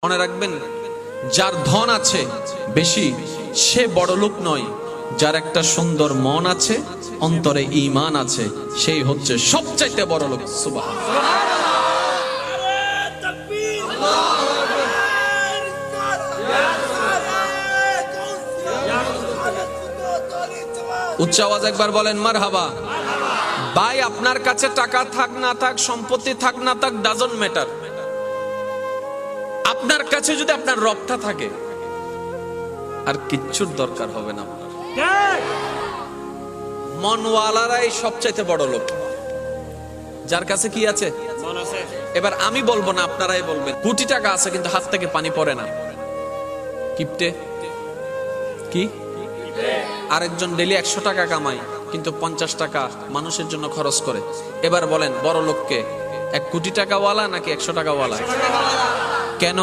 মনে রাখবেন, যার ধন আছে বেশি সে বড় লোক নয়, যার একটা সুন্দর মন আছে, অন্তরে ঈমান আছে, সেই হচ্ছে সবচাইতে বড় লোক। সুবহানাল্লাহ। উচ্চ আওয়াজ একবার বলেন মারহাবা। ভাই, আপনার কাছে টাকা থাক না থাক, সম্পত্তি থাক না থাক, ডাজন্ট ম্যাটার। আপনার কাছে যদি আপনার রবটা থাকে, আর কিচ্ছুর দরকার হবে না আপনার। মনওয়ালারাই সবচাইতে বড় লোক, যার কাছে কি আছে? এবার আমি বলবো না, আপনারাই বলবেন। কোটি টাকা আছে কিন্তু হাত থেকে পানি পড়ে না, কিপটে। কি? আরেকজন ডেলি 100 টাকা কামায় কিন্তু 50 টাকা মানুষের জন্য খরচ করে। এবার বলেন, বড় লোককে 1 কোটি টাকা ওয়ালা নাকি 100 টাকা ওয়ালা? কেন?